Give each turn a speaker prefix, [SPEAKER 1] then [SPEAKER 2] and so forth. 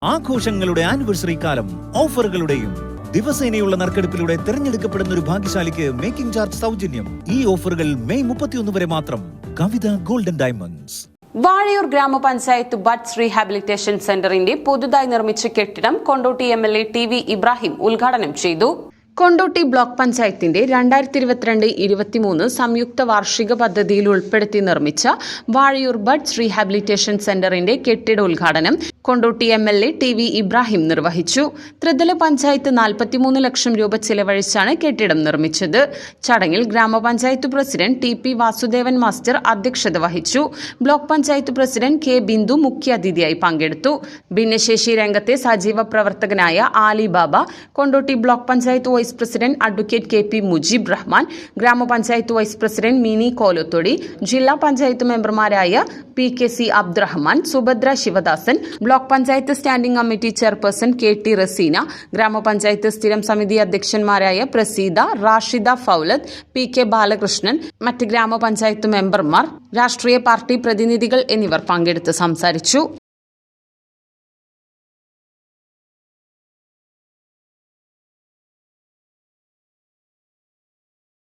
[SPEAKER 1] ആഘോഷങ്ങളുടെ ആനിവേഴ്സറി കാലം ഓഫറുകളുടെയും ദിവസേനയുള്ള നറുക്കെടുപ്പിലൂടെ തിരഞ്ഞെടുക്കപ്പെടുന്ന ഒരു ഭാഗ്യശാലിക്ക് മേക്കിംഗ് ചാർജ് സൗജന്യം. ഈ ഓഫറുകൾ മെയ് 31 വരെ മാത്രം. കവിത ഗോൾഡൻ ഡയമണ്ട്സ്.
[SPEAKER 2] വാഴയൂർ ഗ്രാമപഞ്ചായത്ത് ബഡ്സ് റീഹാബിലിറ്റേഷൻ സെന്ററിന്റെ പുതുതായി നിർമ്മിച്ച കെട്ടിടം കൊണ്ടോട്ടി MLA TV ഇബ്രാഹിം ഉദ്ഘാടനം ചെയ്തു. കൊണ്ടോട്ടി ബ്ലോക്ക് പഞ്ചായത്തിന്റെ 2022-23 സംയുക്ത വാർഷിക പദ്ധതിയിൽ ഉൾപ്പെടുത്തി നിർമ്മിച്ച വാഴയൂർ ബഡ്സ് റീഹാബിലിറ്റേഷൻ സെന്ററിന്റെ കെട്ടിട ഉദ്ഘാടനം കൊണ്ടോട്ടി MLA TV ഇബ്രാഹിം നിർവഹിച്ചു. ത്രിതല പഞ്ചായത്ത് 43 ലക്ഷം രൂപ ചിലവഴിച്ചാണ് കെട്ടിടം നിർമ്മിച്ചത്. ചടങ്ങിൽ ഗ്രാമപഞ്ചായത്ത് പ്രസിഡന്റ് TP വാസുദേവൻ മാസ്റ്റർ അധ്യക്ഷത വഹിച്ചു. Block panchayat president K Bindu മുഖ്യാതിഥിയായി പങ്കെടുത്തു. ഭിന്നശേഷി രംഗത്തെ സജീവ പ്രവർത്തകനായ Ali Baba, Kondotty block panchayat vice president advocate KP Mujeeb Rahman, ഗ്രാമപഞ്ചായത്ത് വൈസ് പ്രസിഡന്റ് മിനി കോലത്തൊടി, ജില്ലാ പഞ്ചായത്ത് മെമ്പർമാരായ PKC Abdurahman, Subhadra Sivadasan, block panchayat standing committee chairperson KT Raseena, ഗ്രാമപഞ്ചായത്ത് സ്ഥിരം സമിതി അധ്യക്ഷന്മാരായ പ്രസീദ, റാഷിദ ഫൗലത്ത്, PK ബാലകൃഷ്ണൻ, മറ്റ് ഗ്രാമപഞ്ചായത്ത് മെമ്പർമാർ, രാഷ്ട്രീയ പാർട്ടി പ്രതിനിധികൾ എന്നിവർ പങ്കെടുത്ത് സംസാരിച്ചു.